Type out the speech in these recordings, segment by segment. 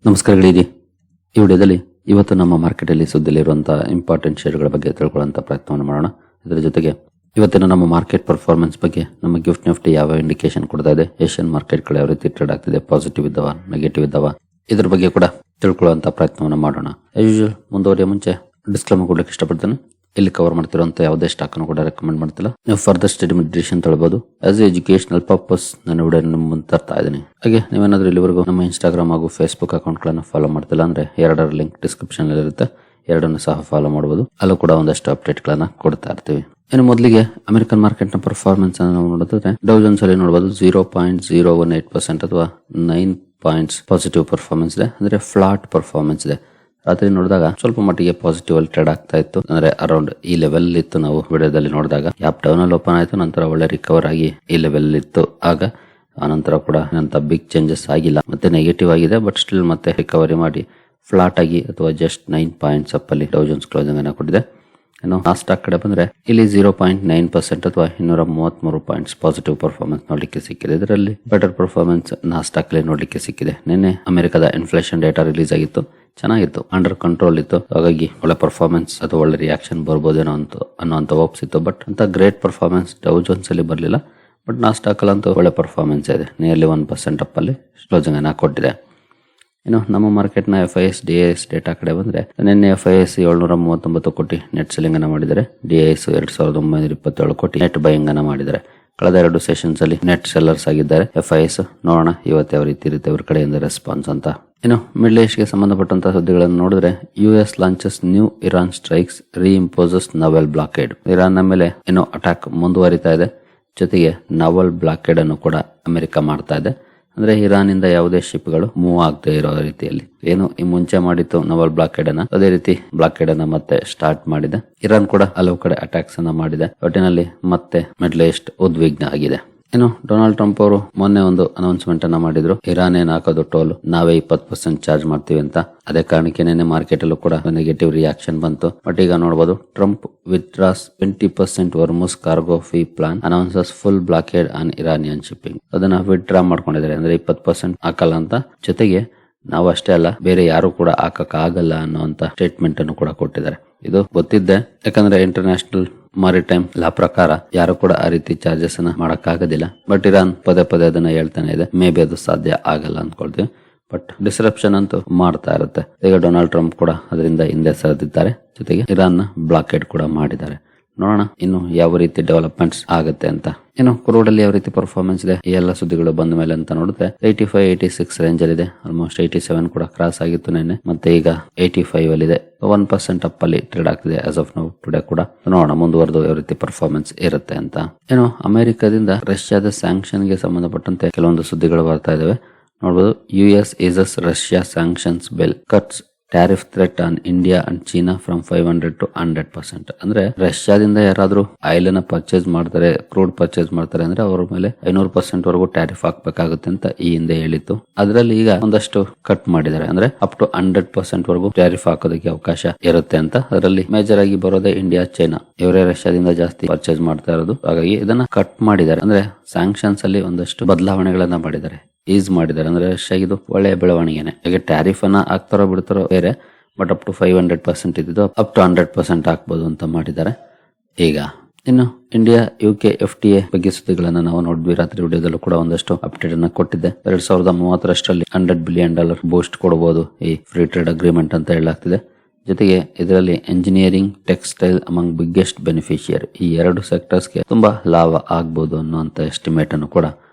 ನಮಸ್ಕಾರಗಳಿರಿ. ಈ ವಿಡಿಯೋದಲ್ಲಿ ಇವತ್ತು ನಮ್ಮ ಮಾರ್ಕೆಟಲ್ಲಿ ಸುದ್ದಿಲಿರುವಂತಹ ಇಂಪಾರ್ಟೆಂಟ್ ಶೇರ್ಗಳ ಬಗ್ಗೆ ತಿಳ್ಕೊಳ್ಳುವಂತ ಪ್ರಯತ್ನವನ್ನು ಮಾಡೋಣ. ಇದರ ಜೊತೆಗೆ ಇವತ್ತಿನ ನಮ್ಮ ಮಾರ್ಕೆಟ್ ಪರ್ಫಾರ್ಮೆನ್ಸ್ ಬಗ್ಗೆ ನಮ್ಮ ಗಿಫ್ಟ್ ನಿಫ್ಟಿ ಯಾವ ಇಂಡಿಕೇಶನ್ ಕೊಡ್ತಾ ಇದೆ, ಏಷ್ಯನ್ ಮಾರ್ಕೆಟ್ಗಳು ಯಾವ ರೀತಿ ಟ್ರೇಡ್ ಆಗ್ತಿದೆ, ಪಾಸಿಟಿವ್ ಇದ್ದಾವ ನೆಗೆಟಿವ್ ಇದ್ದಾವ, ಇದ್ರ ಬಗ್ಗೆ ಕೂಡ ತಿಳ್ಕೊಳ್ಳುವಂತ ಪ್ರಯತ್ನವನ್ನು ಮಾಡೋಣ. ಆಸ್ ಯೂಶುವಲ್ ಮುಂದುವರಿಯ ಮುಂಚೆ ಡಿಸ್ಕ್ಲೇಮರ್ ಕೊಡ್ಲಿಕ್ಕೆ ಇಷ್ಟಪಡ್ತೇನೆ. ಇಲ್ಲಿ ಕವರ್ ಮಾಡ್ತಿರುವಂತ ಯಾವುದೇ ಸ್ಟಾಕ್ ಅನ್ನು ಕೂಡ ರೆಕಮೆಂಡ್ ಮಾಡ್ತಿಲ್ಲ. ನೀವು ಫರ್ದರ್ ಸ್ಟಡಿ ಮೆಡಿಟೇಷನ್ ತಗೊಳ್ಬಹುದು. ಆಸ್ ಎಜುಕೇಶನಲ್ ಪರ್ಪಸ್ ನಾನು ವಿಡಿಯೋ ನಿಮ್ಮ ಮುಂದೆ ತರ್ತಾ ಇದ್ದೀನಿ. ಹಾಗೆ ನೀವೇನಾದ್ರೂ ಇಲ್ಲಿವರೆಗೂ ನಮ್ಮ ಇನ್ಸ್ಟಾಗ್ರಾಮ್ ಹಾಗೂ ಫೇಸ್ಬುಕ್ ಅಕೌಂಟ್ ಗಳನ್ನು ಫಾಲೋ ಮಾಡ್ತಿಲ್ಲ ಅಂದ್ರೆ ಎರಡರ ಲಿಂಕ್ ಡಿಸ್ಕ್ರಿಪ್ಷನ್ ಅಲ್ಲಿ ಇರುತ್ತೆ, ಎರಡನ್ನು ಸಹ ಫಾಲೋ ಮಾಡಬಹುದು. ಅಲ್ಲೂ ಕೂಡ ಒಂದಷ್ಟು ಅಪ್ಡೇಟ್ ಗಳನ್ನ ಕೊಡ್ತಾ ಇರ್ತೀವಿ. ಇನ್ನು ಮೊದಲಿಗೆ ಅಮೆರಿಕನ್ ಮಾರ್ಕೆಟ್ ನ ಪರ್ಫಾರ್ಮೆನ್ಸ್ ಅನ್ನು ನಾವು ನೋಡಿದ್ರೆ ಡೌ ಜೋನ್ಸ್ ಅಲ್ಲಿ ನೋಡಬಹುದು 0.018% ಅಥವಾ 9 ಪಾಯಿಂಟ್ಸ್ ಪಾಸಿಟಿವ್ ಪರ್ಫಾರ್ಮೆನ್ಸ್ ಇದೆ, ಅಂದ್ರೆ ಫ್ಲಾಟ್ ಪರ್ಫಾರ್ಮೆನ್ಸ್ ಇದೆ. ರಾತ್ರಿ ನೋಡಿದಾಗ ಸ್ವಲ್ಪ ಮಟ್ಟಿಗೆ ಪಾಸಿಟಿವ್ ಅಲ್ಲಿ ಟ್ರೇಡ್ ಆಗ್ತಾ ಇತ್ತು, ಅಂದ್ರೆ ಅರೌಂಡ್ ಈ ಲೆವೆಲ್ ಇತ್ತು. ನಾವು ವಿಡಿಯೋದಲ್ಲಿ ನೋಡಿದಾಗ ಗ್ಯಾಪ್ ಡೌನ್ ಅಲ್ಲಿ ಓಪನ್ ಆಯ್ತು, ನಂತರ ಒಳ್ಳೆ ರಿಕವರ್ ಆಗಿ ಈ ಲೆವೆಲ್ ಇತ್ತು. ಆಗ ಆನಂತರ ಕೂಡ ಅಂತ ಬಿಗ್ ಚೇಂಜಸ್ ಆಗಿಲ್ಲ, ಮತ್ತೆ ನೆಗೆಟಿವ್ ಆಗಿದೆ, ಬಟ್ ಸ್ಟಿಲ್ ಮತ್ತೆ ರಿಕವರಿ ಮಾಡಿ ಫ್ಲಾಟ್ ಆಗಿ ಅಥವಾ ಜಸ್ಟ್ 9 ಪಾಯಿಂಟ್ಸ್ ಅಪ್ ಅಲ್ಲಿ ಡೌ ಜೋನ್ಸ್ ಕ್ಲೋಸಿಂಗ್ ಅನ್ನ ಕೊಟ್ಟಿದೆ. ಇನ್ನು ನಾಸ್ಡಾಕ್ ಕಡೆ ಬಂದ್ರೆ ಇಲ್ಲಿ 0.9% ಅಥವಾ 233 ಪಾಯಿಂಟ್ಸ್ ಪಾಸಿಟಿವ್ ಪರ್ಫಾರ್ಮೆನ್ಸ್ ನೋಡ್ಲಿಕ್ಕೆ ಸಿಕ್ಕಿದೆ. ಇದರಲ್ಲಿ ಬೆಟರ್ ಪರ್ಫಾರ್ಮೆನ್ಸ್ ನಾಸ್ಡಾಕ್ ಅಲ್ಲಿ ನೋಡ್ಲಿಕ್ಕೆ ಸಿಕ್ಕಿದೆ. ನಿನ್ನೆ ಅಮೆರಿಕದ ಇನ್ಫ್ಲೇಷನ್ ಡೇಟಾ ರಿಲೀಸ್ ಆಗಿತ್ತು, ಚೆನ್ನಾಗಿತ್ತು, ಅಂಡರ್ ಕಂಟ್ರೋಲ್ ಇತ್ತು. ಹಾಗಾಗಿ ಒಳ್ಳೆ ಪರ್ಫಾರ್ಮೆನ್ಸ್ ಅಥವಾ ಒಳ್ಳೆ ರಿಯಾಕ್ಷನ್ ಬರ್ಬೋದೇನೋ ಅನ್ನೋಂತ ಹೋಪ್ಸ್ ಇತ್ತು. ಬಟ್ ಅಂತ ಗ್ರೇಟ್ ಪರ್ಫಾರ್ಮೆನ್ಸ್ ಡೌ ಜೋನ್ಸ್ ಅಲ್ಲಿ ಬರಲಿಲ್ಲ. ಬಟ್ ನಾಸ್ಡಾಕ್ ಅಲ್ಲಂತೂ ಒಳ್ಳೆ ಪರ್ಫಾರ್ಮೆನ್ಸ್ ಇದೆ, ನಿಯರ್ಲಿ 1% ಅಪ್ ಅಲ್ಲಿ ಕ್ಲೋಸಿಂಗ್ ಅನ್ನ ಕೊಟ್ಟಿದೆ. ಇನ್ನು ನಮ್ಮ ಮಾರ್ಕೆಟ್ ನ FIS DIS ಡೇಟಾ ಕಡೆ ಬಂದ್ರೆ ನಿನ್ನೆ FIS 739 ಕೋಟಿ ನೆಟ್ ಸೆಲ್ಲಿಂಗ್ ಅನ್ನ ಮಾಡಿದರೆ, DIS 2927 ಕೋಟಿ ನೆಟ್ ಬೈಯಿಂಗ್ ಅನ್ನ ಮಾಡಿದ್ದಾರೆ. ಕಳೆದ 2 ಸೆಷನ್ಸ್ ಅಲ್ಲಿ ನೆಟ್ ಸೆಲ್ಲರ್ಸ್ ಆಗಿದ್ದಾರೆ FIS. ನೋಡೋಣ ಇವತ್ತು ಯಾವ ರೀತಿ ಇರುತ್ತೆ ಅವ್ರ ಕಡೆಯಿಂದ ರೆಸ್ಪಾನ್ಸ್ ಅಂತ. ಇನ್ನು ಮಿಡ್ಲ್ ಈಸ್ಟ್ ಗೆ ಸಂಬಂಧಪಟ್ಟಂತಹ ಸುದ್ದಿಗಳನ್ನು ನೋಡಿದ್ರೆ US launches new Iran strikes reimposes naval blockade. Iran ನ ಮೇಲೆ ಏನೋ ಅಟ್ಯಾಕ್ ಮುಂದುವರಿತಾ ಇದೆ, ಜೊತೆಗೆ ನವಲ್ ಬ್ಲಾಕೇಡ್ ಅನ್ನು ಕೂಡ ಅಮೆರಿಕ ಮಾಡ್ತಾ ಇದೆ. ಅಂದ್ರೆ ಇರಾನ್ ಇಂದ ಯಾವುದೇ ಶಿಪ್ ಗಳು ಮೂವ್ ಆಗದೆ ಇರೋ ರೀತಿಯಲ್ಲಿ ಏನು ಈ ಮುಂಚೆ ಮಾಡಿತ್ತು ನವಲ್ ಬ್ಲಾಕೇಡ್ ಅನ್ನ, ಅದೇ ರೀತಿ ಬ್ಲಾಕೇಡ್ ಅನ್ನ ಮತ್ತೆ ಸ್ಟಾರ್ಟ್ ಮಾಡಿದೆ. ಇರಾನ್ ಕೂಡ ಹಲವು ಕಡೆ ಅಟ್ಯಾಕ್ಸ್ ಅನ್ನ ಮಾಡಿದೆ. ಒಟ್ಟಿನಲ್ಲಿ ಮತ್ತೆ ಮಿಡ್ಲ್ ಈಸ್ಟ್ ಉದ್ವಿಗ್ನ ಆಗಿದೆ. ಇನ್ನು ಡೊನಾಲ್ಡ್ ಟ್ರಂಪ್ ಅವರು ಮೊನ್ನೆ ಒಂದು ಅನೌನ್ಸ್ಮೆಂಟ್ ಅನ್ನ ಮಾಡಿದ್ರು, ಇರಾನ್ ಏನ್ ಹಾಕೋದು ಟೋಲ್ ನಾವೇ 20% ಚಾರ್ಜ್ ಮಾಡ್ತೀವಿ ಅಂತ. ಅದೇ ಕಾರಣಕ್ಕೆ ನೆನ್ನೆ ಮಾರ್ಕೆಟ್ ಅಲ್ಲೂ ಕೂಡ ನೆಗೆಟಿವ್ ರಿಯಾಕ್ಷನ್ ಬಂತು. ಬಟ್ ಈಗ ನೋಡಬಹುದು Trump withdraws 20% Hormuz cargo fee plan announces full blockade on Iranian shipping. ಅದನ್ನ ವಿತ್ಡ್ರಾ ಮಾಡ್ಕೊಂಡಿದ್ದಾರೆ, ಅಂದ್ರೆ 20% ಹಾಕಲ್ಲ ಅಂತ. ಜೊತೆಗೆ ನಾವು ಅಷ್ಟೇ ಅಲ್ಲ, ಬೇರೆ ಯಾರು ಕೂಡ ಹಾಕಕ್ ಆಗಲ್ಲ ಅನ್ನುವಂತ ಸ್ಟೇಟ್ಮೆಂಟ್ ಅನ್ನು ಕೂಡ ಕೊಟ್ಟಿದ್ದಾರೆ. ಇದು ಗೊತ್ತಿದ್ದೆ, ಯಾಕಂದ್ರೆ ಇಂಟರ್ನ್ಯಾಷನಲ್ ಮಾರಿಟೈಮ್ ಲಾ ಪ್ರಕಾರ ಯಾರು ಕೂಡ ಆ ರೀತಿ ಚಾರ್ಜಸ್ ಅನ್ನ ಮಾಡಕ್ ಆಗೋದಿಲ್ಲ. ಬಟ್ ಇರಾನ್ ಪದೇ ಪದೇ ಅದನ್ನ ಹೇಳ್ತಾನೆ ಇದೆ. ಮೇ ಬಿ ಅದು ಸಾಧ್ಯ ಆಗಲ್ಲ ಅನ್ಕೊಳ್ತೀವಿ, ಬಟ್ ಡಿಸ್ರಪ್ಷನ್ ಅಂತೂ ಮಾಡ್ತಾ ಇರುತ್ತೆ. ಈಗ ಡೊನಾಲ್ಡ್ ಟ್ರಂಪ್ ಕೂಡ ಅದರಿಂದ ಹಿಂದೆ ಸರಿದಿದ್ದಾರೆ, ಜೊತೆಗೆ ಇರಾನ್ ನ ಬ್ಲಾಕೇಡ್ ಕೂಡ ಮಾಡಿದ್ದಾರೆ. ನೋಡೋಣ ಇನ್ನು ಯಾವ ರೀತಿ ಡೆವಲಪ್ಮೆಂಟ್ಸ್ ಆಗುತ್ತೆ ಅಂತ. ಇನ್ನು ಕ್ರೂಡ್ ಅಲ್ಲಿ ಯಾವ ರೀತಿ ಪರ್ಫಾರ್ಮೆನ್ಸ್ ಇದೆ, ಈ ಎಲ್ಲ ಸುದ್ದಿಗಳು ಬಂದ ಮೇಲೆ ಅಂತ ನೋಡಿದ್ರೆ 85-86 ರೇಂಜ್ ಅಲ್ಲಿ ಇದೆ. ಆಲ್ಮೋಸ್ಟ್ 87 ಕೂಡ ಕ್ರಾಸ್ ಆಗಿತ್ತು ನಿನ್ನೆ, ಮತ್ತೆ ಈಗ 85 ಅಲ್ಲಿ ಇದೆ. 1% ಅಪ್ ಅಲ್ಲಿ ಟ್ರೇಡ್ ಆಗ್ತಿದೆ ಆಸ್ ಆಫ್ ನೌ ಟುಡೇ ಕೂಡ. ನೋಡೋಣ ಮುಂದುವರೆದು ಯಾವ ರೀತಿ ಪರ್ಫಾರ್ಮೆನ್ಸ್ ಇರುತ್ತೆ ಅಂತ. ಏನು ಅಮೆರಿಕದಿಂದ ರಷ್ಯಾದ ಸ್ಯಾಂಕ್ಷನ್ ಗೆ ಸಂಬಂಧಪಟ್ಟಂತೆ ಕೆಲವೊಂದು ಸುದ್ದಿಗಳು ಬರ್ತಾ ಇದಾವೆ. ನೋಡಬಹುದು, US eases Russia sanctions bill cuts tariff threat on India and China from 500 to 100%. ಅಂದ್ರೆ ರಷ್ಯಾದಿಂದ ಯಾರಾದ್ರೂ ಆಯಿಲ್ ಅನ್ನ ಪರ್ಚೇಸ್ ಮಾಡ್ತಾರೆ, ಕ್ರೂಡ್ ಪರ್ಚೇಸ್ ಮಾಡ್ತಾರೆ ಅಂದ್ರೆ ಅವ್ರ ಮೇಲೆ 500% ವರೆಗೂ ಟ್ಯಾರಿಫ್ ಹಾಕ್ಬೇಕಾಗುತ್ತೆ ಅಂತ ಈ ಹಿಂದೆ ಹೇಳಿತ್ತು. ಅದರಲ್ಲಿ ಈಗ ಒಂದಷ್ಟು ಕಟ್ ಮಾಡಿದ್ದಾರೆ, ಅಂದ್ರೆ ಅಪ್ ಟು 100% ವರೆಗೂ ಟ್ಯಾರಿಫ್ ಹಾಕೋದಕ್ಕೆ ಅವಕಾಶ ಇರುತ್ತೆ ಅಂತ. ಅದರಲ್ಲಿ ಮೇಜರ್ ಆಗಿ ಬರೋದೇ ಇಂಡಿಯಾ, ಚೈನಾ, ಇವರೇ ರಷ್ಯಾದಿಂದ ಜಾಸ್ತಿ ಪರ್ಚೇಸ್ ಮಾಡ್ತಾ ಇರೋದು. ಹಾಗಾಗಿ ಇದನ್ನ ಕಟ್ ಮಾಡಿದ್ದಾರೆ, ಅಂದ್ರೆ ಸ್ಯಾಂಕ್ಷನ್ಸ್ ಅಲ್ಲಿ ಒಂದಷ್ಟು ಬದಲಾವಣೆಗಳನ್ನ ಮಾಡಿದ್ದಾರೆ, ಈಸ್ ಮಾಡಿದ್ದಾರೆ. ಅಂದ್ರೆ ರಷ್ಯಾ ಇದು ಒಳ್ಳೆಯ ಬೆಳವಣಿಗೆನೆ. ಈಗ ಟ್ಯಾರಿಫ್ ಅನ್ನ ಹಾಕ್ತಾರೋ ಬಿಡ್ತಾರೋ ಬೇರೆ, ಬಟ್ ಅಪ್ ಟು 500% ಇದ್ದು ಅಪ್ ಟು 100% ಹಾಕ್ಬೋದು ಅಂತ ಮಾಡಿದ್ದಾರೆ. ಈಗ ಇನ್ನು ಇಂಡಿಯಾ UK FTA ಬಗ್ಗೆ ಸುದ್ದಿಗಳನ್ನ ನಾವು ನೋಡಿದ್ವಿ. ರಾತ್ರಿ ವಿಡಿಯೋದಲ್ಲೂ ಕೂಡ ಒಂದಷ್ಟು ಅಪ್ಡೇಟ್ ಅನ್ನ ಕೊಟ್ಟಿದ್ದೆ. 2030 $100 ಬಿಲಿಯನ್ ಬೂಸ್ಟ್ ಕೊಡಬಹುದು ಈ ಫ್ರೀ ಟ್ರೇಡ್ ಅಗ್ರಿಮೆಂಟ್ ಅಂತ ಹೇಳಲಾಗ್ತಿದೆ. ಜೊತೆಗೆ ಇದರಲ್ಲಿ engineering, textile among biggest beneficiary, ಈ 2 ಸೆಕ್ಟರ್ಸ್ಗೆ ತುಂಬಾ ಲಾಭ ಆಗ್ಬಹುದು ಅನ್ನುವಂತ ಎಸ್ಟಿಮೇಟ್ ಅನ್ನು ಕೂಡ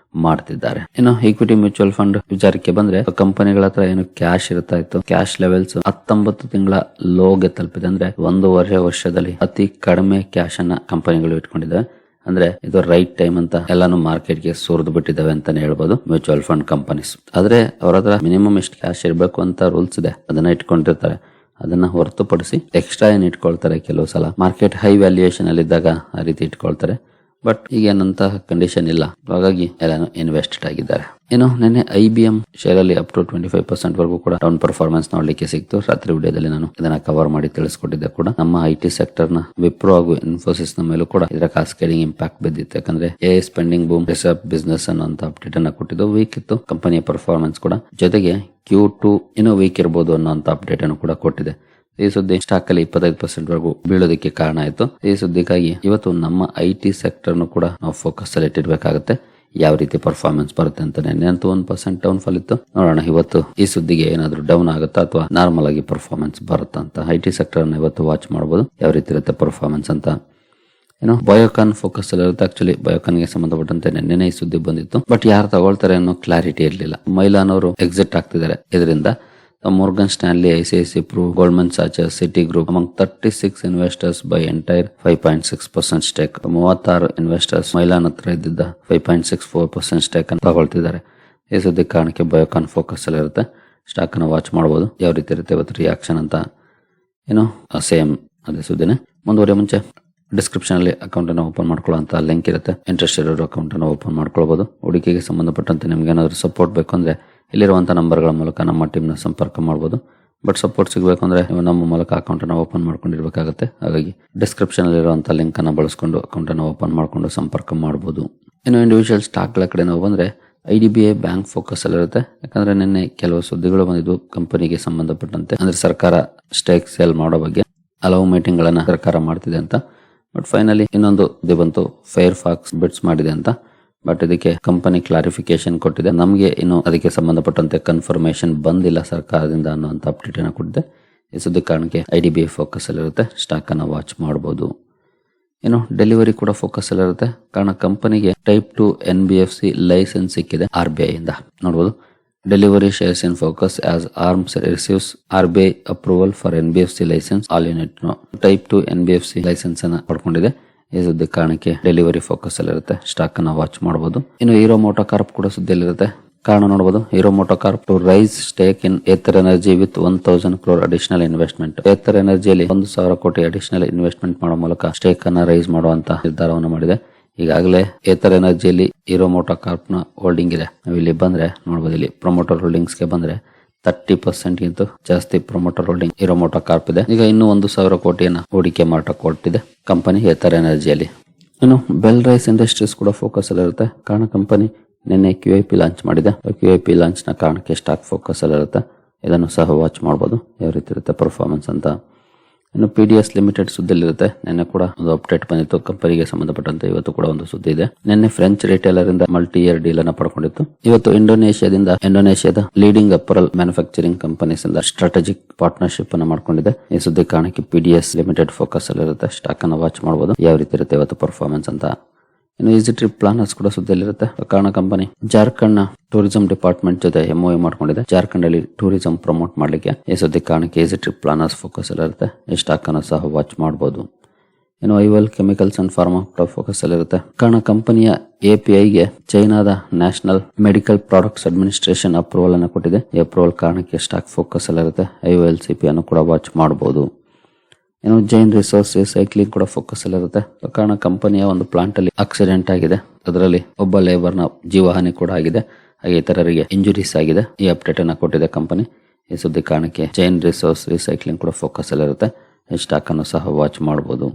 ಮಾಡ್ತಿದ್ದಾರೆ. ಇನ್ನು ಈಕ್ವಿಟಿ ಮ್ಯೂಚುವಲ್ ಫಂಡ್ ವಿಚಾರಕ್ಕೆ ಬಂದ್ರೆ ಕಂಪನಿಗಳ ಹತ್ರ ಏನು ಕ್ಯಾಶ್ ಇರ್ತಾ ಇತ್ತು, ಕ್ಯಾಶ್ ಲೆವೆಲ್ಸ್ 19 ತಿಂಗಳ ಲೋಗೆ ತಲುಪಿದೆ. ಅಂದ್ರೆ 1.5 ವರ್ಷದಲ್ಲಿ ಅತಿ ಕಡಿಮೆ ಕ್ಯಾಶ್ ಅನ್ನ ಕಂಪನಿಗಳು ಇಟ್ಕೊಂಡಿದ್ದಾವೆ. ಅಂದ್ರೆ ಇದು ರೈಟ್ ಟೈಮ್ ಅಂತ ಎಲ್ಲಾನು ಮಾರ್ಕೆಟ್ ಗೆ ಸುರಿದು ಬಿಟ್ಟಿದ್ದಾವೆ ಅಂತಾನೆ ಹೇಳ್ಬೋದು ಮ್ಯೂಚುವಲ್ ಫಂಡ್ ಕಂಪನೀಸ್. ಆದ್ರೆ ಅವ್ರ ಹತ್ರ ಮಿನಿಮಮ್ ಎಷ್ಟು ಕ್ಯಾಶ್ ಇರಬೇಕು ಅಂತ ರೂಲ್ಸ್ ಇದೆ, ಅದನ್ನ ಇಟ್ಕೊಂಡಿರ್ತಾರೆ. ಅದನ್ನ ಹೊರತುಪಡಿಸಿ ಎಕ್ಸ್ಟ್ರಾ ಏನ್ ಇಟ್ಕೊಳ್ತಾರೆ ಕೆಲವು ಸಲ ಮಾರ್ಕೆಟ್ ಹೈ ವ್ಯಾಲ್ಯೂಯೇಷನ್ ಅಲ್ಲಿ ಇದ್ದಾಗ ಆ ರೀತಿ ಇಟ್ಕೊಳ್ತಾರೆ. ಬಟ್ ಈಗೇನಂತಹ ಕಂಡೀಷನ್ ಇಲ್ಲ, ಹಾಗಾಗಿ ಎಲ್ಲಾನು ಇನ್ವೆಸ್ಟೆಡ್ ಆಗಿದ್ದಾರೆ. ನಿನ್ನೆ IBM ಶೇರ್ ಅಲ್ಲಿ ಅಪ್ ಟು 25% ವರೆಗೂ ಕೂಡ ಡೌನ್ ಪರ್ಫಾರ್ಮೆನ್ಸ್ ನೋಡ್ಲಿಕ್ಕೆ ಸಿಕ್ತು. ರಾತ್ರಿ ವಿಡಿಯೋದಲ್ಲಿ ನಾನು ಇದನ್ನ ಕವರ್ ಮಾಡಿ ತಿಳಿಸ್ಕೊಟ್ಟಿದ್ದೆ ಕೂಡ. ನಮ್ಮ IT ಸೆಕ್ಟರ್ ನ ವಿಪ್ರೋ ಹಾಗೂ ಇನ್ಫೋಸಿಸ್ ನ ಮೇಲೂ ಕೂಡ ಇದರ ಕಾಸ್ಕೇಡಿಂಗ್ ಇಂಪ್ಯಾಕ್ಟ್ ಬಿದ್ದಿತ್ತು. ಯಾಕಂದ್ರೆ AI ಸ್ಪೆಂಡಿಂಗ್ ಬೂಮ್ ಬಿಸ್ನೆಸ್ ಅನ್ನುವಂತ ಅಪ್ಡೇಟ್ ಅನ್ನ ಕೊಟ್ಟಿದ್ದು. ವೀಕ್ ಇತ್ತು ಕಂಪನಿಯ ಪರ್ಫಾರ್ಮೆನ್ಸ್ ಕೂಡ, ಜೊತೆಗೆ Q2 ಇನ್ನೂ ವೀಕ್ ಇರಬಹುದು ಅನ್ನುವಂತ ಅಪ್ಡೇಟ್ ಅನ್ನು ಕೂಡ ಕೊಟ್ಟಿದೆ. ಈ ಸುದ್ದಿ ಸ್ಟಾಕ್ ಅಲ್ಲಿ 25% ವರೆಗೂ ಬೀಳೋದಕ್ಕೆ ಕಾರಣ ಆಯ್ತು. ಈ ಸುದ್ದಿಗಾಗಿ ಇವತ್ತು ನಮ್ಮ IT ಸೆಕ್ಟರ್ ಕೂಡ ನಾವು ಫೋಕಸ್ ಅಲ್ಲಿ ಇಟ್ಟಿರ್ಬೇಕಾಗುತ್ತೆ. ಯಾವ ರೀತಿ ಪರ್ಫಾರ್ಮೆನ್ಸ್ ಬರುತ್ತೆ ಅಂತ. ನೆನ್ನೆ ಅಂತೂ 1% ಡೌನ್ ಫಾಲ್ ಇತ್ತು. ನೋಡೋಣ ಇವತ್ತು ಈ ಸುದ್ದಿಗೆ ಏನಾದ್ರು ಡೌನ್ ಆಗುತ್ತಾ ಅಥವಾ ನಾರ್ಮಲ್ ಆಗಿ ಪರ್ಫಾರ್ಮೆನ್ಸ್ ಬರುತ್ತಾ ಅಂತ. IT ಸೆಕ್ಟರ್ ಅನ್ನ ಇವತ್ತು ವಾಚ್ ಮಾಡಬಹುದು, ಯಾವ ರೀತಿ ಇರುತ್ತೆ ಪರ್ಫಾರ್ಮೆನ್ಸ್ ಅಂತ. ಬಯೋಕಾನ್ ಫೋಕಸ್ ಅಲ್ಲಿ ಇರುತ್ತೆ. ಆಕ್ಚುಲಿ ಬಯೋಕಾನ್ ಗೆ ಸಂಬಂಧಪಟ್ಟಂತೆ ನೆನ್ನೆ ಈ ಸುದ್ದಿ ಬಂದಿತ್ತು, ಬಟ್ ಯಾರು ತಗೊಳ್ತಾರೆ ಅನ್ನೋ ಕ್ಲಾರಿಟಿ ಇರಲಿಲ್ಲ. ಮೈಲಾನ್ ಅವರು ಎಕ್ಸಿಟ್ ಆಗ್ತಿದ್ದಾರೆ ಇದರಿಂದ. Morgan Stanley, ICICI Pru, Goldman Sachs, Citigroup among 36 investors by entire 5.6% stake. 36 investors ಮೈಲಾನ್ ಹತ್ರ ಇದ್ದಿದ್ದ 5.64% ಸ್ಟೇಕ್ ಅನ್ನು ತಗೊಳ್ತಿದ್ದಾರೆ. ಈ ಸುದ್ದಿ ಕಾರಣಕ್ಕೆ ಬಯೋಕಾನ್ ಫೋಕಸ್ ಅಲ್ಲಿ ಇರುತ್ತೆ. ಸ್ಟಾಕ್ ಅನ್ನು ವಾಚ್ ಮಾಡಬಹುದು, ಯಾವ ರೀತಿ ಇರುತ್ತೆ ಇವತ್ತು ರಿಯಾಕ್ಷನ್ ಅಂತ. ಸೇಮ್ ಅದೇ ಸುದ್ದಿನೇ. ಮುಂದುವರಿಯ ಮುಂಚೆ ಡಿಸ್ಕ್ರಿಪ್ಷನ್ ಅಲ್ಲಿ ಅಕೌಂಟ್ ಅನ್ನು ಓಪನ್ ಮಾಡ್ಕೊಳ್ಳುವಂತ ಲಿಂಕ್ ಇರುತ್ತೆ. ಇಂಟ್ರೆಸ್ಟ್ ಇರೋರು ಅಕೌಂಟ್ ಅನ್ನು ಓಪನ್ ಮಾಡ್ಕೊಳ್ಬಹುದು. ಹೂಡಿಕೆಗೆ ಸಂಬಂಧಪಟ್ಟಂತೆ ನಿಮ್ಗೆ ಏನಾದ್ರು ಸಪೋರ್ಟ್ ಬೇಕು ಅಂದ್ರೆ ಇಲ್ಲಿರುವಂತಹ ನಂಬರ್ಗಳ ಮೂಲಕ ನಮ್ಮ ಟೀಮ್ನ ಸಂಪರ್ಕ ಮಾಡಬಹುದು. ಬಟ್ ಸಪೋರ್ಟ್ ಸಿಗಬೇಕು ಅಂದ್ರೆ ನೀವು ನಮ್ಮ ಮೂಲಕ ಅಕೌಂಟ್ ಅನ್ನು ಓಪನ್ ಮಾಡ್ಕೊಂಡಿರ್ಬೇಕಾಗುತ್ತೆ. ಹಾಗಾಗಿ ಡಿಸ್ಕ್ರಿಪ್ಷನ್ ಅಲ್ಲಿ ಇರುವಂತಹ ಲಿಂಕ್ ಅನ್ನು ಬಳಸ್ಕೊಂಡು ಅಕೌಂಟ್ ಅನ್ನು ಓಪನ್ ಮಾಡ್ಕೊಂಡು ಸಂಪರ್ಕ ಮಾಡಬಹುದು. ಇಂಡಿವಿಜುವಲ್ ಸ್ಟಾಕ್ ಗಳ ಕಡೆ ನಾವು ಬಂದ್ರೆ IDBI ಬ್ಯಾಂಕ್ ಫೋಕಸ್ ಅಲ್ಲಿ ಇರುತ್ತೆ. ಯಾಕಂದ್ರೆ ನಿನ್ನೆ ಕೆಲವು ಸುದ್ದಿಗಳು ಬಂದಿದ್ವು ಕಂಪನಿಗೆ ಸಂಬಂಧಪಟ್ಟಂತೆ. ಅಂದ್ರೆ ಸರ್ಕಾರ ಸ್ಟೇಕ್ ಸೇಲ್ ಮಾಡೋ ಬಗ್ಗೆ ಹಲವು ಮೀಟಿಂಗ್ ಗಳನ್ನ ಸರ್ಕಾರ ಮಾಡ್ತಿದೆ ಅಂತ. ಬಟ್ ಫೈನಲಿ ಇನ್ನೊಂದು ಇದು ಬಂತು, ಫೈರ್ ಫಾಕ್ಸ್ ಬಿಟ್ಸ್ ಮಾಡಿದೆ ಅಂತ. ಬಟ್ ಇದಕ್ಕೆ ಕಂಪನಿ ಕ್ಲಾರಿಫಿಕೇಶನ್ ಕೊಟ್ಟಿದೆ. ನಮಗೆ ಇನ್ನು ಅದಕ್ಕೆ ಸಂಬಂಧಪಟ್ಟಂತೆ ಕನ್ಫರ್ಮೇಶನ್ ಬಂದಿಲ್ಲ ಸರ್ಕಾರದಿಂದ ಅನ್ನುವಂತ ಅಪ್ಡೇಟ್ ಅನ್ನು ಕೊಟ್ಟಿದೆ. ಈ ಸುದ್ದಿ ಕಾರಣಕ್ಕೆ IDBI ಫೋಕಸ್ ಅಲ್ಲಿ ಇರುತ್ತೆ. ಸ್ಟಾಕ್ ಅನ್ನ ವಾಚ್ ಮಾಡಬಹುದು. ಡೆಲಿವರಿ ಕೂಡ ಫೋಕಸ್ ಅಲ್ಲಿ ಇರುತ್ತೆ. ಕಾರಣ ಕಂಪನಿಗೆ ಟೈಪ್ 2 NBFC ಲೈಸೆನ್ಸ್ ಸಿಕ್ಕಿದೆ RBI ಇಂದ. ನೋಡಬಹುದು, delivery shares in focus as arms receives RBI approval for NBFC license all unit. Type 2 NBFC license ಅನ್ನ ಪಡ್ಕೊಂಡಿದೆ. ಈ ಸುದ್ದಿ ಕಾರಣಕ್ಕೆ ಡೆಲಿವರಿ ಫೋಕಸ್ ಅಲ್ಲಿ ಇರುತ್ತೆ. ಸ್ಟಾಕ್ ಅನ್ನ ವಾಚ್ ಮಾಡಬಹುದು. ಹೀರೋ ಮೋಟೋ ಕಾರ್ಪ್ ಕೂಡ ಸುದ್ದಿಯಲ್ಲಿ ಇರುತ್ತೆ. ಕಾರಣ ನೋಡಬಹುದು, Hero Moto Corp to raise stake in Ather Energy with 1000 crore additional investment. Ather ಎನರ್ಜಿಯಲ್ಲಿ 1000 ಕೋಟಿ ಅಡಿಷನಲ್ ಇನ್ವೆಸ್ಟ್ಮೆಂಟ್ ಮಾಡೋ ಮೂಲಕ ಸ್ಟೇಕ್ ಅನ್ನ ರೈಸ್ ಮಾಡುವಂತ ನಿರ್ಧಾರವನ್ನು ಮಾಡಿದೆ. ಈಗಾಗಲೇ ಏಥರ್ ಎನರ್ಜಿಯಲ್ಲಿ ಹೀರೋ ಮೋಟೋ ಕಾರ್ಪ್ ನ ಹೋಲ್ಡಿಂಗ್ ಇದೆ. ನಾವು ಇಲ್ಲಿ ಬಂದ್ರೆ ನೋಡಬಹುದು, ಇಲ್ಲಿ ಪ್ರಮೋಟರ್ ಹೋಲ್ಡಿಂಗ್ಸ್ ಗೆ ಬಂದ್ರೆ 30% ಗಿಂತ ಜಾಸ್ತಿ promoter holding Hero Moto Corp ಇದೆ. ಈಗ ಇನ್ನೂ 1000 ಕೋಟಿಯನ್ನ ಹೂಡಿಕೆ ಮಾರಾಟ ಕೊಟ್ಟಿದೆ ಕಂಪನಿ ಏಥರ್ ಎನರ್ಜಿಯಲ್ಲಿ. ಬೆಲ್ ರೈಸ್ ಇಂಡಸ್ಟ್ರೀಸ್ ಕೂಡ ಫೋಕಸ್ ಅಲ್ಲಿ ಇರುತ್ತೆ. ಕಾರಣ ಕಂಪನಿ ನಿನ್ನೆ QIP ಲಾಂಚ್ ಮಾಡಿದೆ. QIP ಲಾಂಚ್ ನ ಕಾರಣಕ್ಕೆ ಸ್ಟಾಕ್ ಫೋಕಸ್ ಅಲ್ಲಿ ಇರುತ್ತೆ. ಇದನ್ನು ಸಹ ವಾಚ್ ಮಾಡಬಹುದು, ಯಾವ ರೀತಿ ಇರುತ್ತೆ ಪರ್ಫಾರ್ಮೆನ್ಸ್ ಅಂತ. PDS ಲಿಮಿಟೆಡ್ ಸುದ್ದಿಲಿರುತ್ತೆ. ನಿನ್ನೆ ಕೂಡ ಒಂದು ಅಪ್ಡೇಟ್ ಬಂದಿತ್ತು ಕಂಪನಿಗೆ ಸಂಬಂಧಪಟ್ಟಂತೆ. ಇವತ್ತು ಕೂಡ ಒಂದು ಸುದ್ದಿ ಇದೆ. ನಿನ್ನೆ ಫ್ರೆಂಚ್ ರಿಟೇಲರ್ ಇಂದ ಮಲ್ಟಿ ಇಯರ್ ಡೀಲ್ ಅನ್ನ ಪಡ್ಕೊಂಡಿತ್ತು. ಇವತ್ತು ಇಂಡೋನೇಷ್ಯಾದ ಲೀಡಿಂಗ್ ಅಪರಲ್ ಮ್ಯಾನುಫ್ಯಾಕ್ಚರಿಂಗ್ ಕಂಪನೀಸ್ ಇಂದ ಸ್ಟ್ರಾಟಜಿಕ್ ಪಾರ್ಟ್ನರ್ಶಿಪ್ ಅನ್ನ ಮಾಡ್ಕೊಂಡಿದೆ. ಈ ಸುದ್ದಿ ಕಾರಣಕ್ಕೆ PDS ಲಿಮಿಟೆಡ್ ಫೋಕಸ್ ಅಲ್ಲಿ ಇರುತ್ತೆ. ಸ್ಟಾಕ್ ಅನ್ನ ವಾಚ್ ಮಾಡಬಹುದು, ಯಾವ ರೀತಿ ಇರುತ್ತೆ ಇವತ್ತು ಪರ್ಫಾರ್ಮೆನ್ಸ್ ಅಂತ. ಈಸಿ ಟ್ರಿಪ್ ಪ್ಲಾನರ್ಸ್ ಕೂಡ ಸುದ್ದಿಯಲ್ಲಿರುತ್ತೆ. ಕಾರಣ ಕಂಪನಿ ಜಾರ್ಖಂಡ್ ನ ಟೂರಿಸಂ ಡಿಪಾರ್ಟ್ಮೆಂಟ್ ಜೊತೆ MOU ಮಾಡ್ಕೊಂಡಿದೆ. ಜಾರ್ಖಂಡ್ ಅಲ್ಲಿ ಟೂರಿಸಂ ಪ್ರಮೋಟ್ ಮಾಡ್ಲಿಕ್ಕೆ. ಈ ಸುದ್ದಿ ಕಾರಣಕ್ಕೆ ಈಸಿ ಟ್ರಿಪ್ ಪ್ಲಾನರ್ಸ್ ಫೋಕಸ್ ಅಲ್ಲಿ ಇರುತ್ತೆ. ಈ ಸ್ಟಾಕ್ ಅನ್ನು ಸಹ ವಾಚ್ ಮಾಡಬಹುದು. ಐವಲ್ ಕೆಮಿಕಲ್ಸ್ ಅಂಡ್ ಫಾರ್ಮಾ ಕೂಡ ಫೋಕಸ್ ಅಲ್ಲಿ ಇರುತ್ತೆ. ಕಾರಣ ಕಂಪನಿಯ API ಗೆ ಚೈನಾದ national medical products administration approval ಅನ್ನು ಕೊಟ್ಟಿದೆ. ಈ ಅಪ್ರೂವಲ್ ಕಾರಣಕ್ಕೆ ಸ್ಟಾಕ್ ಫೋಕಸ್ ಅಲ್ಲಿ ಇರುತ್ತೆ. IOLCP ಅನ್ನು ಕೂಡ ವಾಚ್ ಮಾಡಬಹುದು. ಜೈನ್ ರಿಸೋರ್ಸ್ ರಿಸೈಕ್ಲಿಂಗ್ ಕೂಡ ಫೋಕಸ್ ಅಲ್ಲಿ ಇರುತ್ತೆ. ಕಾರಣ ಕಂಪನಿಯ ಒಂದು ಪ್ಲಾಂಟ್ ಅಲ್ಲಿ ಆಕ್ಸಿಡೆಂಟ್ ಆಗಿದೆ. ಅದರಲ್ಲಿ ಒಬ್ಬ ಲೇಬರ್ ನ ಜೀವಹಾನಿ ಕೂಡ ಆಗಿದೆ. ಹಾಗೆ ಇತರರಿಗೆ ಇಂಜುರೀಸ್ ಆಗಿದೆ. ಈ ಅಪ್ಡೇಟ್ ಅನ್ನ ಕೊಟ್ಟಿದೆ ಕಂಪನಿ. ಈ ಸುದ್ದಿ ಕಾರಣಕ್ಕೆ ಜೈನ್ ರಿಸೋರ್ಸ್ ರಿಸೈಕ್ಲಿಂಗ್ ಕೂಡ ಫೋಕಸ್ ಅಲ್ಲಿ ಇರುತ್ತೆ. ಈ ಸ್ಟಾಕ್ ಅನ್ನು ಸಹ ವಾಚ್ ಮಾಡಬಹುದು.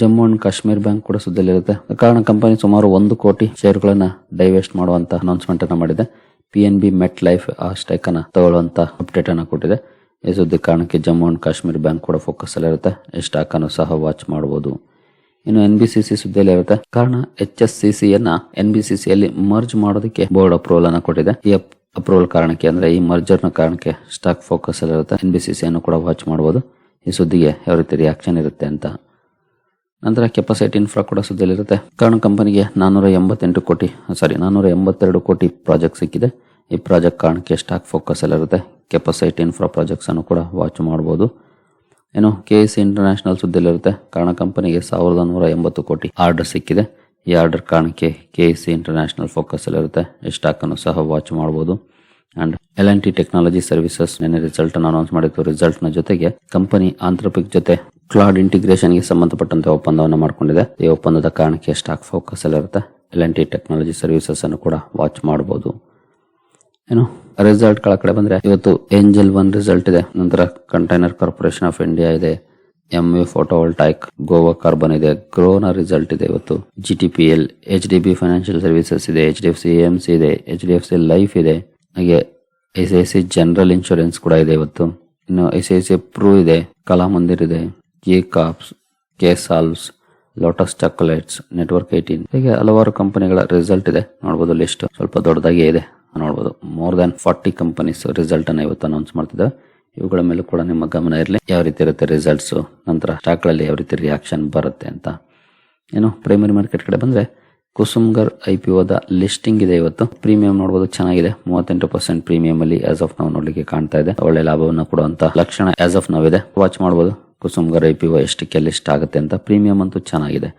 ಜಮ್ಮು ಅಂಡ್ ಕಾಶ್ಮೀರ್ ಬ್ಯಾಂಕ್ ಕೂಡ ಸುದ್ದಿಯಲ್ಲಿರುತ್ತೆ. ಕಾರಣ ಕಂಪನಿ ಸುಮಾರು 1 ಕೋಟಿ ಶೇರ್ಗಳನ್ನ ಡೈವೆಸ್ಟ್ ಮಾಡುವಂತ ಅನೌನ್ಸ್ಮೆಂಟ್ ಅನ್ನ ಮಾಡಿದೆ. PNB ಮೆಟ್ ಲೈಫ್ ಆ ಸ್ಟೇಕ್ ಅನ್ನ ತಗೊಳ್ಳುವಂತ ಅಪ್ಡೇಟ್ ಅನ್ನ ಕೊಟ್ಟಿದೆ. ಈ ಸುದ್ದಿ ಕಾರಣಕ್ಕೆ ಜಮ್ಮು ಅಂಡ್ ಕಾಶ್ಮೀರ್ ಬ್ಯಾಂಕ್ ಕೂಡ ಫೋಕಸ್ ಅಲ್ಲಿ ಇರುತ್ತೆ. ಈ ಸ್ಟಾಕ್ ಅನ್ನು ಸಹ ವಾಚ್ ಮಾಡಬಹುದು. NBCC ಸುದ್ದಿಯಲ್ಲಿ ಇರುತ್ತೆ. ಕಾರಣ HSCC ಯನ್ನ NBCC ಅಲ್ಲಿ ಮರ್ಜ್ ಮಾಡೋದಕ್ಕೆ ಬೋರ್ಡ್ ಅಪ್ರೂವಲ್ ಅನ್ನ ಕೊಟ್ಟಿದೆ. ಈ ಅಪ್ರೂವಲ್ ಕಾರಣಕ್ಕೆ ಅಂದ್ರೆ ಈ ಮರ್ಜರ್ ನ ಕಾರಣಕ್ಕೆ ಸ್ಟಾಕ್ ಫೋಕಸ್ ಅಲ್ಲಿ ಇರುತ್ತೆ. NBCC ಅನ್ನು ಕೂಡ ವಾಚ್ ಮಾಡಬಹುದು. ಈ ಸುದ್ದಿಗೆ ಯಾವ ರೀತಿ ರಿಯಾಕ್ಷನ್ ಇರುತ್ತೆ ಅಂತ. ನಂತರ ಕೆಪಾಸಿಟಿ ಇನ್ಫ್ರಾ ಕೂಡ ಸುದ್ದಿಯಲ್ಲಿರುತ್ತೆ. ಕಾರಣ ಕಂಪನಿಗೆ 482 ಕೋಟಿ ಪ್ರಾಜೆಕ್ಟ್ ಸಿಕ್ಕಿದೆ. ಈ ಪ್ರಾಜೆಕ್ಟ್ ಕಾರಣಕ್ಕೆ ಸ್ಟಾಕ್ ಫೋಕಸ್ ಅಲ್ಲಿ ಇರುತ್ತೆ. ಕೆಪಾಸಿಟಿ ಇನ್ಫ್ರಾ ಪ್ರಾಜೆಕ್ಟ್ಸ್ ಅನ್ನು ಕೂಡ ವಾಚ್ ಮಾಡಬಹುದು. KEC ಇಂಟರ್ನ್ಯಾಷನಲ್ ಸುದ್ದಿಯಲ್ಲಿರುತ್ತೆ. ಕಾರಣ ಕಂಪನಿಗೆ 1180 ಕೋಟಿ ಆರ್ಡರ್ ಸಿಕ್ಕಿದೆ. ಈ ಆರ್ಡರ್ ಕಾರಣಕ್ಕೆ KEC ಇಂಟರ್ನ್ಯಾಷನಲ್ ಫೋಕಸ್ ಅಲ್ಲಿ ಇರುತ್ತೆ. ಈ ಸ್ಟಾಕ್ ಅನ್ನು ಸಹ ವಾಚ್ ಮಾಡಬಹುದು. ಅಂಡ್ L&T ಟೆಕ್ನಾಲಜಿ ಸರ್ವಿಸಸ್ ನಿನ್ನೆ ರಿಸಲ್ಟ್ ಅನ್ನು ಅನೌನ್ಸ್ ಮಾಡಿತ್ತು. ರಿಸಲ್ಟ್ ನ ಜೊತೆಗೆ ಕಂಪನಿ ಆಂಥ್ರೋಪಿಕ್ ಜೊತೆ ಕ್ಲೌಡ್ ಇಂಟಿಗ್ರೇಷನ್ಗೆ ಸಂಬಂಧಪಟ್ಟಂತೆ ಒಪ್ಪಂದವನ್ನು ಮಾಡಿಕೊಂಡಿದೆ. ಈ ಒಪ್ಪಂದದ ಕಾರಣಕ್ಕೆ ಸ್ಟಾಕ್ ಫೋಕಸ್ ಅಲ್ಲಿ ಇರುತ್ತೆ. L&T ಟೆಕ್ನಾಲಜಿ ಸರ್ವಿಸಸ್ ಅನ್ನು ಕೂಡ ವಾಚ್ ಮಾಡಬಹುದು. ರಿಸಲ್ಟ್ ಗಳ ಕಡೆ ಬಂದ್ರೆ ಇವತ್ತು ಏಂಜಲ್ 1 ರಿಸಲ್ಟ್ ಇದೆ. ನಂತರ ಕಂಟೈನರ್ ಕಾರ್ಪೊರೇಷನ್ ಆಫ್ ಇಂಡಿಯಾ ಇದೆ, MV ಫೋಟೋವೋಲ್ಟಾಯಿಕ್, ಗೋವಾ ಕಾರ್ಬನ್ ಇದೆ, ಗ್ರೋನ ರಿಸಲ್ಟ್ ಇದೆ ಇವತ್ತು, GTPL, HDB ಫೈನಾನ್ಷಿಯಲ್ ಸರ್ವಿಸಸ್ ಇದೆ, HDFC AMC ಇದೆ, HDFC ಲೈಫ್ ಇದೆ, ಹಾಗೆ ICICI ಜನರಲ್ ಇನ್ಶೂರೆನ್ಸ್ ಕೂಡ ಇದೆ ಇವತ್ತು. ಇನ್ನು ICICI ಪ್ರೂ ಇದೆ, ಕಲಾಮಂದಿರ್ ಇದೆ, K-Corps, K-Solves, lotus chocolates, network 18 ಹೀಗೆ ಹಲವಾರು ಕಂಪನಿಗಳ ರಿಸಲ್ಟ್ ಇದೆ. ನೋಡಬಹುದು ಲಿಸ್ಟ್ ಸ್ವಲ್ಪ ದೊಡ್ಡದಾಗಿ ಇದೆ. ನೋಡಬಹುದು ಮೋರ್ ದನ್ 40 ಕಂಪನೀಸ್ ರಿಸಲ್ಟ್ ಅನ್ನ ಇವತ್ತು ಅನೌನ್ಸ್ ಮಾಡ್ತಿದ್ದಾವೆ. ಇವುಗಳ ಮೇಲೂ ಕೂಡ ನಿಮ್ಮ ಗಮನ ಇರಲಿ. ಯಾವ ರೀತಿ ಇರುತ್ತೆ ರಿಸಲ್ಟ್ಸ್, ನಂತರ ಸ್ಟಾಕ್ ಗಳಲ್ಲಿ ಯಾವ ರೀತಿ ರಿಯಾಕ್ಷನ್ ಬರುತ್ತೆ ಅಂತ. ಪ್ರೈಮರಿ ಮಾರ್ಕೆಟ್ ಕಡೆ ಬಂದ್ರೆ ಕುಸುಮ್ಗರ್ IPOದ ಲಿಸ್ಟಿಂಗ್ ಇದೆ ಇವತ್ತು. ಪ್ರೀಮಿಯಂ ನೋಡಬಹುದು ಚೆನ್ನಾಗಿದೆ, 38% ಪ್ರೀಮಿಯಂ ಅಲ್ಲಿ ಆಸ್ ಆಫ್ ನಾವು ನೋಡ್ಲಿಕ್ಕೆ ಕಾಣ್ತಾ ಇದೆ. ಒಳ್ಳೆ ಲಾಭವನ್ನು ಕೊಡುವಂತ ಲಕ್ಷಣ ಆಸ್ ಆಫ್ ನಾವು ಇದೆ. ವಾಚ್ ಮಾಡಬಹುದು ಕುಸುಮ್ಗರ್ IPO ಎಷ್ಟಕ್ಕೆ ಲಿಸ್ಟ್ ಆಗುತ್ತೆ ಅಂತ. ಪ್ರೀಮಿಯಂ ಅಂತೂ ಚೆನ್ನಾಗಿದೆ.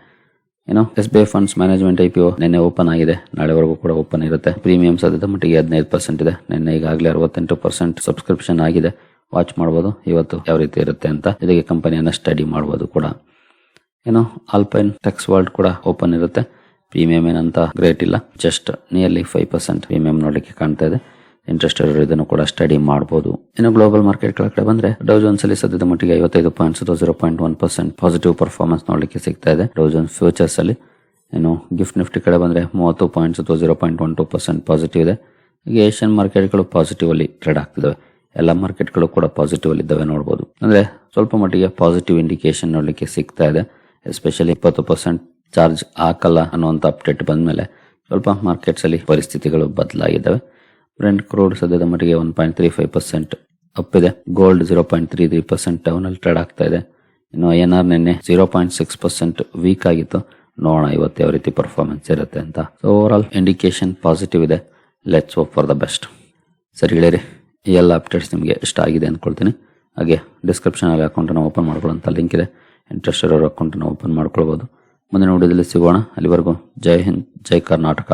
SBI ಫಂಡ್ಸ್ ಮ್ಯಾನೇಜ್ಮೆಂಟ್ IPO ನಿನ್ನೆ ಓಪನ್ ಆಗಿದೆ, ನಾಳೆವರೆಗೂ ಕೂಡ ಓಪನ್ ಇರುತ್ತೆ. ಪ್ರೀಮಿಯಂ ಸದ್ಯದ ಮಟ್ಟಿಗೆ 15% ಇದೆ. ನಿನ್ನೆ ಈಗಾಗಲೇ 68% ಸಬ್ಸ್ಕ್ರಿಪ್ಷನ್ ಆಗಿದೆ. ವಾಚ್ ಮಾಡಬಹುದು ಇವತ್ತು ಯಾವ ರೀತಿ ಇರುತ್ತೆ ಅಂತ. ಇದಕ್ಕೆ ಕಂಪನಿಯನ್ನ ಸ್ಟಡಿ ಮಾಡಬಹುದು ಕೂಡ. ಆಲ್ಪೈನ್ ಟೆಕ್ಸ್ ವರ್ಲ್ಡ್ ಕೂಡ ಓಪನ್ ಇರುತ್ತೆ. ಪ್ರೀಮಿಯಂ ಏನಂತ ಗ್ರೇಟ್ ಇಲ್ಲ, ಜಸ್ಟ್ ನಿಯರ್ಲಿ 5% ಪ್ರೀಮಿಯಂ ನೋಡ್ಲಿಕ್ಕೆ ಕಾಣ್ತಾ ಇದೆ. ಇಂಟ್ರೆಸ್ಟೆಡ್ ಇದನ್ನು ಕೂಡ ಸ್ಟಡಿ ಮಾಡಬಹುದು. ಇನ್ನು ಗ್ಲೋಬಲ್ ಮಾರ್ಕೆಟ್ ಕಡೆ ಬಂದ್ರೆ ಡೌ ಜೋನ್ಸ್ ಅಲ್ಲಿ ಸದ್ಯದ ಮಟ್ಟಿಗೆ 55 ಪಾಯಿಂಟ್ಸ್ 0.1% ಪಾಸಿಟಿವ್ ಪರ್ಫಾರ್ಮೆನ್ಸ್ ನೋಡ್ಲಿಕ್ಕೆ ಸಿಗ್ತಾ ಇದೆ ಡೌ ಜೋನ್ಸ್ ಫ್ಯೂಚರ್ಸ್ ಅಲ್ಲಿ. ಇನ್ನು ಗಿಫ್ಟ್ ನಿಫ್ಟಿ ಕಡೆ ಬಂದ್ರೆ 30 ಪಾಯಿಂಟ್ಸ್ 0.12% ಪಾಸಿಟಿವ್ ಇದೆ. ಈಗ ಏಷ್ಯನ್ ಮಾರ್ಕೆಟ್ಗಳು ಪಾಸಿಟಿವ್ ಅಲ್ಲಿ ಟ್ರೇಡ್ ಆಗ್ತಿದಾವೆ. ಎಲ್ಲ ಮಾರ್ಕೆಟ್ಗಳು ಕೂಡ ಪಾಸಿಟಿವ್ ಅಲ್ಲಿ ಇದ್ದಾವೆ. ನೋಡಬಹುದು ಅಂದ್ರೆ ಸ್ವಲ್ಪ ಮಟ್ಟಿಗೆ ಪಾಸಿಟಿವ್ ಇಂಡಿಕೇಶನ್ ನೋಡ್ಲಿಕ್ಕೆ ಸಿಗ್ತಾ ಇದೆ. ಎಸ್ಪೆಷಲಿ 20% ಚಾರ್ಜ್ ಹಾಕಲ್ಲ ಅನ್ನುವಂತ ಅಪ್ಡೇಟ್ ಬಂದ್ಮೇಲೆ ಸ್ವಲ್ಪ ಮಾರ್ಕೆಟ್ಸ್ ಅಲ್ಲಿ ಪರಿಸ್ಥಿತಿಗಳು ಬದಲಾಗಿದ್ದಾವೆ. ಬ್ರೆಂಟ್ ಕ್ರೂಡ್ ಸದ್ಯದ ಮಟ್ಟಿಗೆ 1.35% ಅಪ್ ಇದೆ. ಗೋಲ್ಡ್ 0.33% ಡೌನ್ ಅಲ್ಲಿ ಟ್ರೇಡ್ ಆಗ್ತಾ ಇದೆ. ಇನ್ನು INR ನಿನ್ನೆ 0.6% ವೀಕ್ ಆಗಿತ್ತು. ನೋಡೋಣ ಇವತ್ತು ಯಾವ ರೀತಿ ಪರ್ಫಾರ್ಮೆನ್ಸ್ ಇರುತ್ತೆ ಅಂತ. So overall indication positive ಇದೆ. Let's hope for the best. ಸರಿ ಗೆಳೆಯರಿ, ಈ ಎಲ್ಲ ಅಪ್ಡೇಟ್ಸ್ ನಿಮಗೆ ಇಷ್ಟ ಆಗಿದೆ ಅಂದ್ಕೊಳ್ತೀನಿ. ಹಾಗೆ ಡಿಸ್ಕ್ರಿಪ್ಷನ್ ಅಲ್ಲಿ ಅಕೌಂಟನ್ನು ಓಪನ್ ಮಾಡ್ಕೊಳ್ಳೋಂಥ ಲಿಂಕ್ ಇದೆ. ಇಂಟ್ರೆಸ್ಟ್ ಇರೋರು ಅಕೌಂಟನ್ನು ಓಪನ್ ಮಾಡ್ಕೊಳ್ಬಹುದು. ಮುಂದಿನ ವಿಡಿಯೋದಲ್ಲಿ ಸಿಗೋಣ. ಅಲ್ಲಿವರೆಗೂ ಜೈ ಹಿಂದ್, ಜೈ ಕರ್ನಾಟಕ.